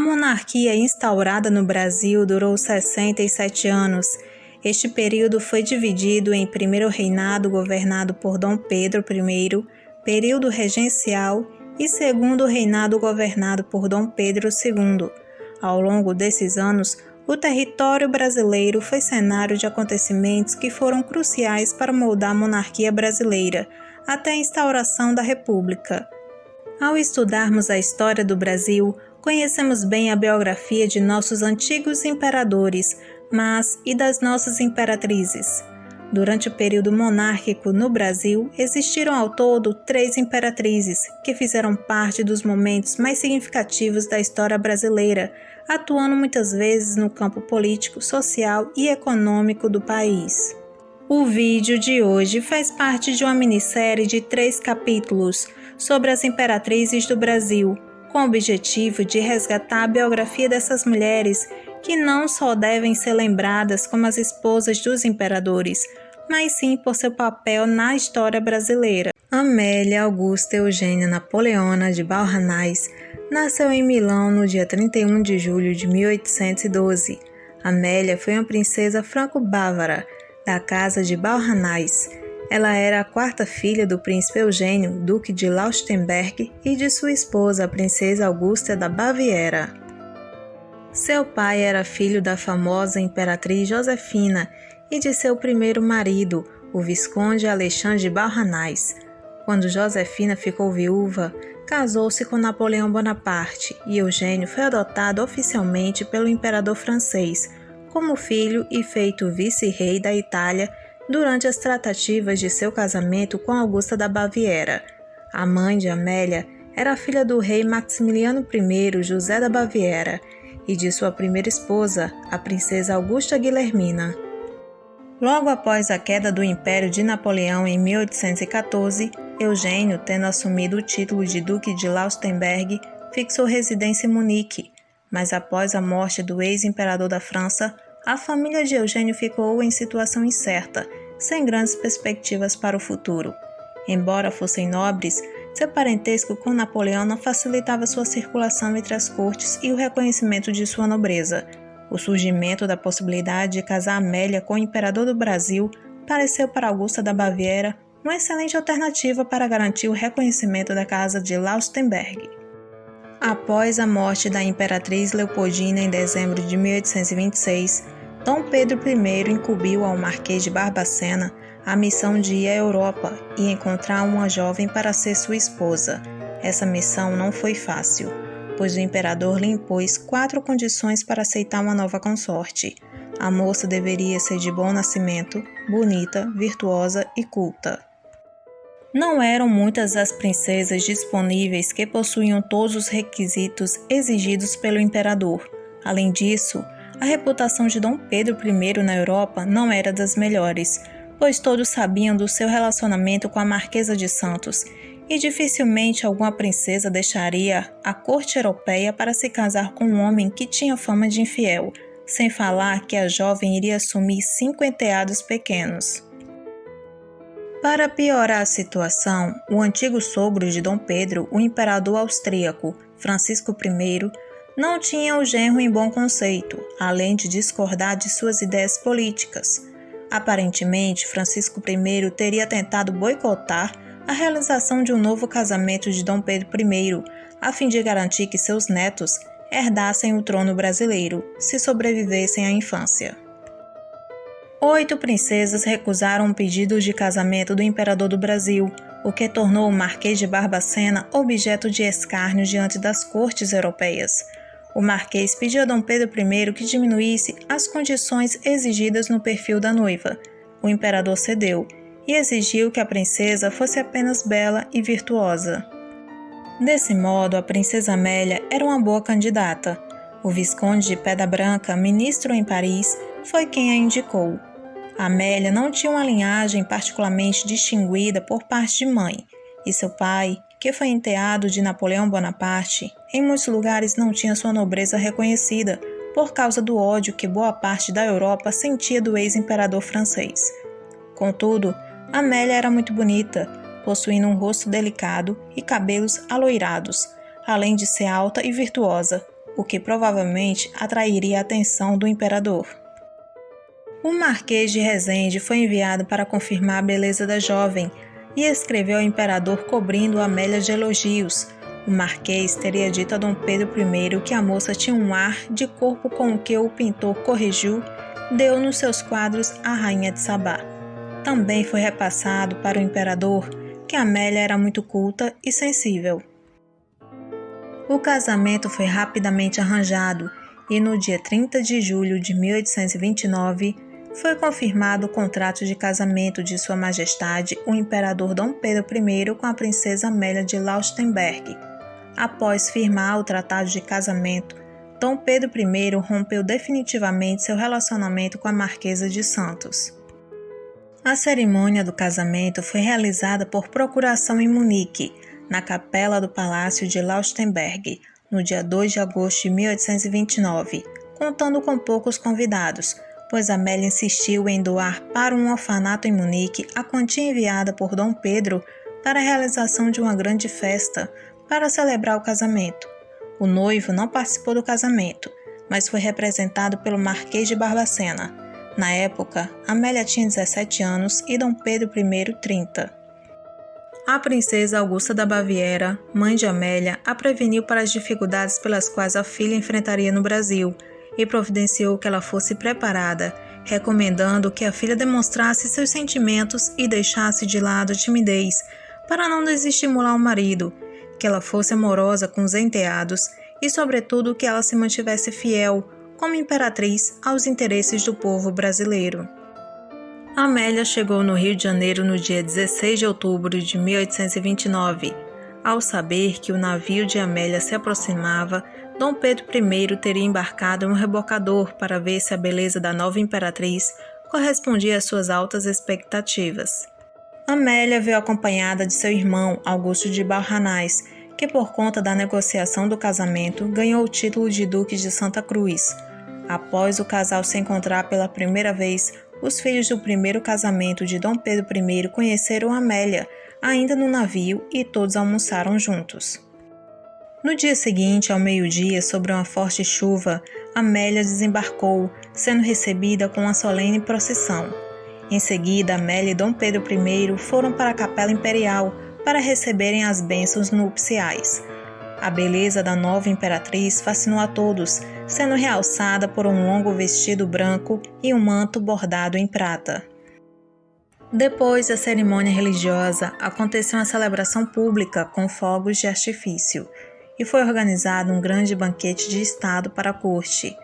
monarquia instaurada no Brasil durou 67 anos. Este período foi dividido em primeiro reinado governado por Dom Pedro I, período regencial, e segundo reinado governado por Dom Pedro II. Ao longo desses anos, o território brasileiro foi cenário de acontecimentos que foram cruciais para moldar a monarquia brasileira, até a instauração da República. Ao estudarmos a história do Brasil, conhecemos bem a biografia de nossos antigos imperadores, mas e das nossas imperatrizes? Durante o período monárquico no Brasil, existiram ao todo 3 imperatrizes, que fizeram parte dos momentos mais significativos da história brasileira, atuando muitas vezes no campo político, social e econômico do país. O vídeo de hoje faz parte de uma minissérie de 3 capítulos sobre as imperatrizes do Brasil, com o objetivo de resgatar a biografia dessas mulheres que não só devem ser lembradas como as esposas dos imperadores, mas sim por seu papel na história brasileira. Amélia Augusta Eugênia Napoleona de Beauharnais nasceu em Milão no dia 31 de julho de 1812. Amélia foi uma princesa franco-bávara da casa de Beauharnais. Ela era a 4ª filha do príncipe Eugênio, duque de Lautenberg, e de sua esposa, a princesa Augusta da Baviera. Seu pai era filho da famosa imperatriz Josefina e de seu primeiro marido, o visconde Alexandre de Beauharnais. Quando Josefina ficou viúva, casou-se com Napoleão Bonaparte e Eugênio foi adotado oficialmente pelo imperador francês, como filho e feito vice-rei da Itália durante as tratativas de seu casamento com Augusta da Baviera. A mãe de Amélia era filha do rei Maximiliano I José da Baviera e de sua primeira esposa, a princesa Augusta Guilhermina. Logo após a queda do Império de Napoleão em 1814, Eugênio, tendo assumido o título de Duque de Lautenberg, fixou residência em Munique, mas após a morte do ex-imperador da França, a família de Eugênio ficou em situação incerta, sem grandes perspectivas para o futuro. Embora fossem nobres, seu parentesco com Napoleão não facilitava sua circulação entre as cortes e o reconhecimento de sua nobreza. O surgimento da possibilidade de casar Amélia com o imperador do Brasil pareceu para Augusta da Baviera uma excelente alternativa para garantir o reconhecimento da casa de Lautenberg. Após a morte da imperatriz Leopoldina em dezembro de 1826, Dom Pedro I incumbiu ao Marquês de Barbacena a missão de ir à Europa e encontrar uma jovem para ser sua esposa. Essa missão não foi fácil, pois o imperador lhe impôs 4 condições para aceitar uma nova consorte. A moça deveria ser de bom nascimento, bonita, virtuosa e culta. Não eram muitas as princesas disponíveis que possuíam todos os requisitos exigidos pelo imperador. Além disso, a reputação de Dom Pedro I na Europa não era das melhores, pois todos sabiam do seu relacionamento com a Marquesa de Santos, e dificilmente alguma princesa deixaria a corte europeia para se casar com um homem que tinha fama de infiel, sem falar que a jovem iria assumir 5 enteados pequenos. Para piorar a situação, o antigo sogro de Dom Pedro, o imperador austríaco Francisco I, não tinha o genro em bom conceito, além de discordar de suas ideias políticas. Aparentemente, Francisco I teria tentado boicotar a realização de um novo casamento de Dom Pedro I, a fim de garantir que seus netos herdassem o trono brasileiro, se sobrevivessem à infância. 8 princesas recusaram o pedido de casamento do imperador do Brasil, o que tornou o Marquês de Barbacena objeto de escárnio diante das cortes europeias. O Marquês pediu a Dom Pedro I que diminuísse as condições exigidas no perfil da noiva. O imperador cedeu e exigiu que a princesa fosse apenas bela e virtuosa. Desse modo, a princesa Amélia era uma boa candidata. O Visconde de Pedra Branca, ministro em Paris, foi quem a indicou. Amélia não tinha uma linhagem particularmente distinguida por parte de mãe, e seu pai, que foi enteado de Napoleão Bonaparte, em muitos lugares não tinha sua nobreza reconhecida por causa do ódio que boa parte da Europa sentia do ex-imperador francês. Contudo, Amélia era muito bonita, possuindo um rosto delicado e cabelos aloirados, além de ser alta e virtuosa, o que provavelmente atrairia a atenção do imperador. O Marquês de Rezende foi enviado para confirmar a beleza da jovem e escreveu ao imperador cobrindo Amélia de elogios. O Marquês teria dito a Dom Pedro I que a moça tinha um ar de corpo com o que o pintor Corregiu deu nos seus quadros à Rainha de Sabá. Também foi repassado para o imperador que Amélia era muito culta e sensível. O casamento foi rapidamente arranjado e no dia 30 de julho de 1829 foi confirmado o contrato de casamento de Sua Majestade o Imperador Dom Pedro I com a princesa Amélia de Laustenberg. Após firmar o tratado de casamento, Dom Pedro I rompeu definitivamente seu relacionamento com a Marquesa de Santos. A cerimônia do casamento foi realizada por procuração em Munique, na capela do Palácio de Laustenberg, no dia 2 de agosto de 1829, contando com poucos convidados, pois Amélia insistiu em doar para um orfanato em Munique a quantia enviada por Dom Pedro para a realização de uma grande festa para celebrar o casamento. O noivo não participou do casamento, mas foi representado pelo Marquês de Barbacena. Na época, Amélia tinha 17 anos e Dom Pedro I 30. A princesa Augusta da Baviera, mãe de Amélia, a preveniu para as dificuldades pelas quais a filha enfrentaria no Brasil e providenciou que ela fosse preparada, recomendando que a filha demonstrasse seus sentimentos e deixasse de lado a timidez para não desestimular o marido, que ela fosse amorosa com os enteados e, sobretudo, que ela se mantivesse fiel, como imperatriz, aos interesses do povo brasileiro. Amélia chegou no Rio de Janeiro no dia 16 de outubro de 1829. Ao saber que o navio de Amélia se aproximava, Dom Pedro I teria embarcado em um rebocador para ver se a beleza da nova imperatriz correspondia às suas altas expectativas. Amélia veio acompanhada de seu irmão, Augusto de Balranás, que por conta da negociação do casamento ganhou o título de Duque de Santa Cruz. Após o casal se encontrar pela primeira vez, os filhos do primeiro casamento de Dom Pedro I conheceram Amélia, ainda no navio, e todos almoçaram juntos. No dia seguinte, ao meio-dia, sob uma forte chuva, Amélia desembarcou, sendo recebida com uma solene procissão. Em seguida, Amélia e Dom Pedro I foram para a Capela Imperial para receberem as bênçãos nupciais. A beleza da nova imperatriz fascinou a todos, sendo realçada por um longo vestido branco e um manto bordado em prata. Depois da cerimônia religiosa, aconteceu uma celebração pública com fogos de artifício e foi organizado um grande banquete de estado para a corte.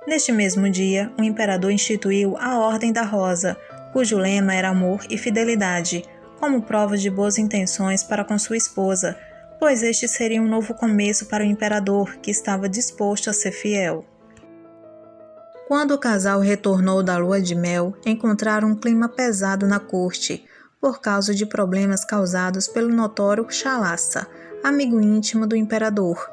Neste mesmo dia, o imperador instituiu a Ordem da Rosa, cujo lema era amor e fidelidade, como prova de boas intenções para com sua esposa, pois este seria um novo começo para o imperador, que estava disposto a ser fiel. Quando o casal retornou da lua de mel, encontraram um clima pesado na corte, por causa de problemas causados pelo notório Chalaça, amigo íntimo do imperador.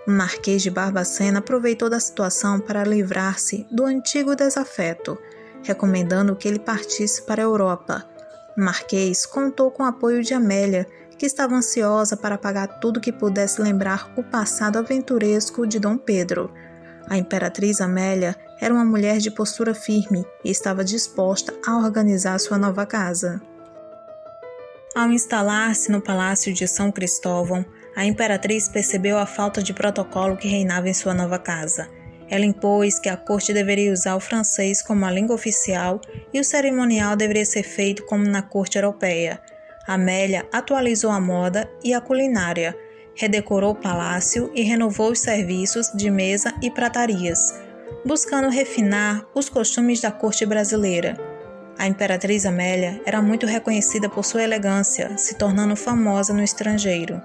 O Marquês de Barbacena aproveitou da situação para livrar-se do antigo desafeto, recomendando que ele partisse para a Europa. O Marquês contou com o apoio de Amélia, que estava ansiosa para apagar tudo que pudesse lembrar o passado aventuresco de Dom Pedro. A imperatriz Amélia era uma mulher de postura firme e estava disposta a organizar sua nova casa. Ao instalar-se no Palácio de São Cristóvão, a imperatriz percebeu a falta de protocolo que reinava em sua nova casa. Ela impôs que a corte deveria usar o francês como a língua oficial e o cerimonial deveria ser feito como na corte europeia. Amélia atualizou a moda e a culinária, redecorou o palácio e renovou os serviços de mesa e pratarias, buscando refinar os costumes da corte brasileira. A imperatriz Amélia era muito reconhecida por sua elegância, se tornando famosa no estrangeiro.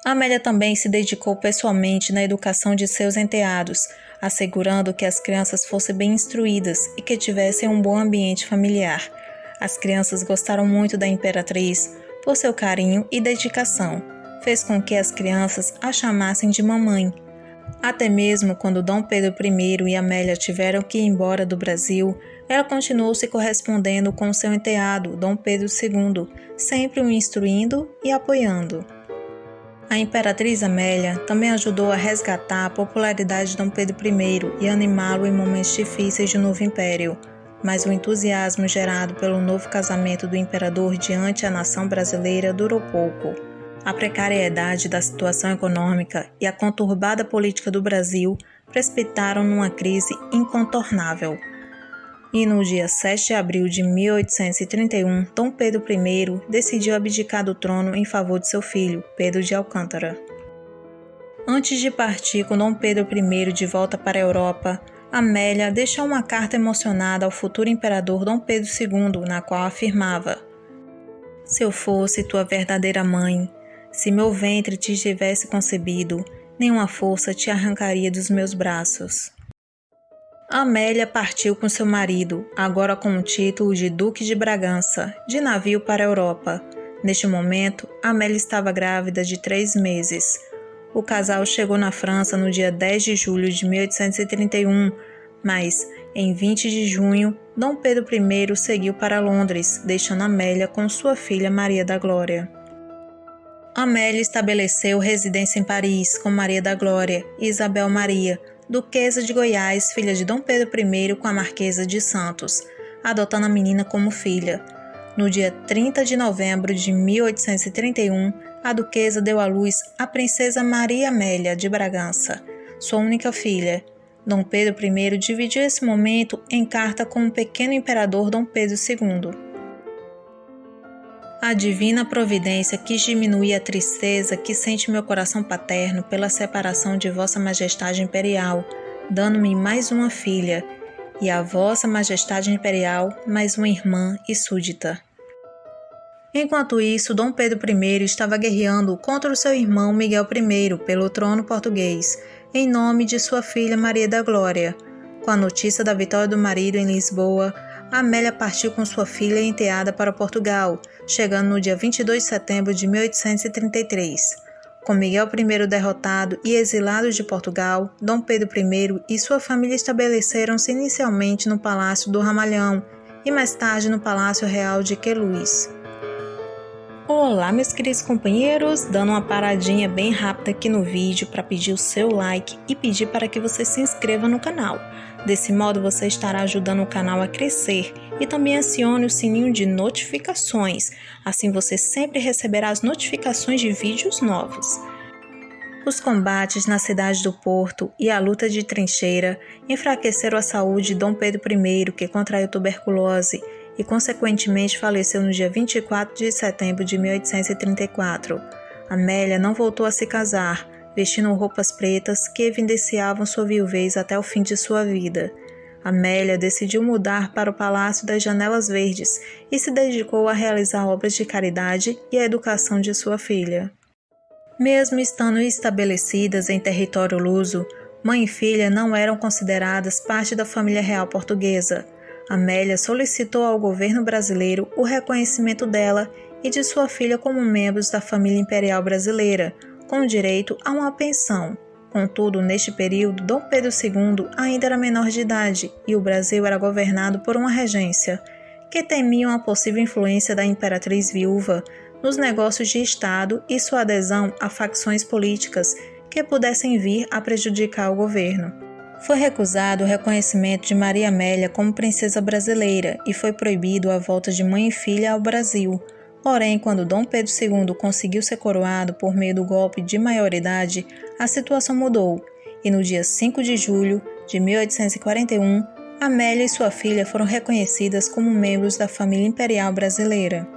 Amélia também se dedicou pessoalmente na educação de seus enteados, assegurando que as crianças fossem bem instruídas e que tivessem um bom ambiente familiar. As crianças gostaram muito da imperatriz por seu carinho e dedicação. Fez com que as crianças a chamassem de mamãe. Até mesmo quando Dom Pedro I e Amélia tiveram que ir embora do Brasil, ela continuou se correspondendo com seu enteado, Dom Pedro II, sempre o instruindo e apoiando. A imperatriz Amélia também ajudou a resgatar a popularidade de Dom Pedro I e animá-lo em momentos difíceis de um novo império, mas o entusiasmo gerado pelo novo casamento do imperador diante a nação brasileira durou pouco. A precariedade da situação econômica e a conturbada política do Brasil precipitaram numa crise incontornável. E no dia 7 de abril de 1831, Dom Pedro I decidiu abdicar do trono em favor de seu filho, Pedro de Alcântara. Antes de partir com Dom Pedro I de volta para a Europa, Amélia deixou uma carta emocionada ao futuro imperador Dom Pedro II, na qual afirmava: "Se eu fosse tua verdadeira mãe, se meu ventre te tivesse concebido, nenhuma força te arrancaria dos meus braços." Amélia partiu com seu marido, agora com o título de Duque de Bragança, de navio para a Europa. Neste momento, Amélia estava grávida de 3 meses. O casal chegou na França no dia 10 de julho de 1831, mas, em 20 de junho, Dom Pedro I seguiu para Londres, deixando Amélia com sua filha Maria da Glória. Amélia estabeleceu residência em Paris com Maria da Glória e Isabel Maria, Duquesa de Goiás, filha de Dom Pedro I com a Marquesa de Santos, adotando a menina como filha. No dia 30 de novembro de 1831, a duquesa deu à luz a princesa Maria Amélia de Bragança, sua única filha. Dom Pedro I dividiu esse momento em carta com o pequeno imperador Dom Pedro II. A divina providência quis diminuir a tristeza que sente meu coração paterno pela separação de Vossa Majestade Imperial, dando-me mais uma filha, e a Vossa Majestade Imperial mais uma irmã e súdita. Enquanto isso, Dom Pedro I estava guerreando contra o seu irmão Miguel I pelo trono português, em nome de sua filha Maria da Glória. Com a notícia da vitória do marido em Lisboa, Amélia partiu com sua filha enteada para Portugal, chegando no dia 22 de setembro de 1833. Com Miguel I derrotado e exilado de Portugal, Dom Pedro I e sua família estabeleceram-se inicialmente no Palácio do Ramalhão e mais tarde no Palácio Real de Queluz. Olá, meus queridos companheiros, dando uma paradinha bem rápida aqui no vídeo para pedir o seu like e pedir para que você se inscreva no canal. Desse modo você estará ajudando o canal a crescer e também acione o sininho de notificações, assim você sempre receberá as notificações de vídeos novos. Os combates na cidade do Porto e a luta de trincheira enfraqueceram a saúde de Dom Pedro I, que contraiu tuberculose e consequentemente faleceu no dia 24 de setembro de 1834. Amélia não voltou a se casar, vestindo roupas pretas que evidenciavam sua viuvez até o fim de sua vida. Amélia decidiu mudar para o Palácio das Janelas Verdes e se dedicou a realizar obras de caridade e a educação de sua filha. Mesmo estando estabelecidas em território luso, mãe e filha não eram consideradas parte da família real portuguesa. Amélia solicitou ao governo brasileiro o reconhecimento dela e de sua filha como membros da família imperial brasileira, com direito a uma pensão. Contudo, neste período, Dom Pedro II ainda era menor de idade e o Brasil era governado por uma regência, que temiam a possível influência da imperatriz viúva nos negócios de Estado e sua adesão a facções políticas que pudessem vir a prejudicar o governo. Foi recusado o reconhecimento de Maria Amélia como princesa brasileira e foi proibido a volta de mãe e filha ao Brasil. Porém, quando Dom Pedro II conseguiu ser coroado por meio do golpe de maioridade, a situação mudou e no dia 5 de julho de 1841, Amélia e sua filha foram reconhecidas como membros da família imperial brasileira.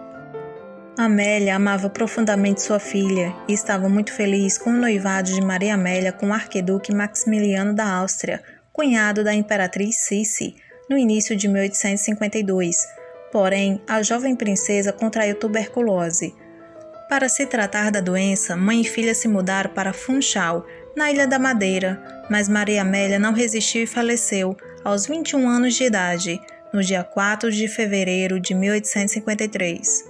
Amélia amava profundamente sua filha e estava muito feliz com o noivado de Maria Amélia com o arquiduque Maximiliano da Áustria, cunhado da imperatriz Sissi, no início de 1852. Porém, a jovem princesa contraiu tuberculose. Para se tratar da doença, mãe e filha se mudaram para Funchal, na Ilha da Madeira, mas Maria Amélia não resistiu e faleceu, aos 21 anos de idade, no dia 4 de fevereiro de 1853.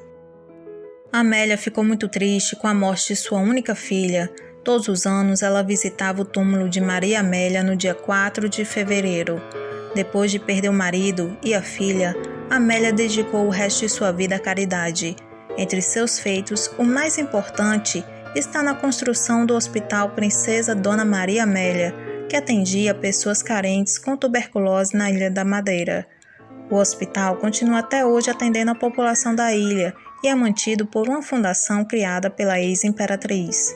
Amélia ficou muito triste com a morte de sua única filha. Todos os anos ela visitava o túmulo de Maria Amélia no dia 4 de fevereiro. Depois de perder o marido e a filha, Amélia dedicou o resto de sua vida à caridade. Entre seus feitos, o mais importante está na construção do Hospital Princesa Dona Maria Amélia, que atendia pessoas carentes com tuberculose na Ilha da Madeira. O hospital continua até hoje atendendo a população da ilha e é mantido por uma fundação criada pela ex-imperatriz.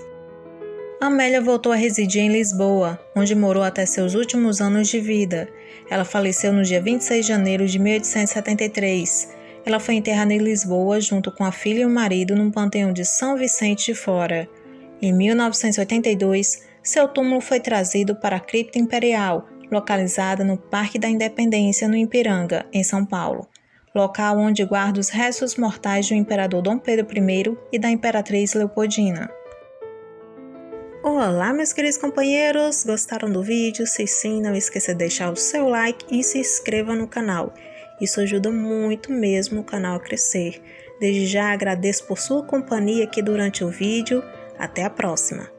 Amélia voltou a residir em Lisboa, onde morou até seus últimos anos de vida. Ela faleceu no dia 26 de janeiro de 1873. Ela foi enterrada em Lisboa junto com a filha e o marido no panteão de São Vicente de Fora. Em 1982, seu túmulo foi trazido para a Cripta Imperial, localizada no Parque da Independência, no Ipiranga, em São Paulo, local onde guarda os restos mortais do imperador Dom Pedro I e da imperatriz Leopoldina. Olá, meus queridos companheiros! Gostaram do vídeo? Se sim, não esqueça de deixar o seu like e se inscreva no canal. Isso ajuda muito mesmo o canal a crescer. Desde já agradeço por sua companhia aqui durante o vídeo. Até a próxima!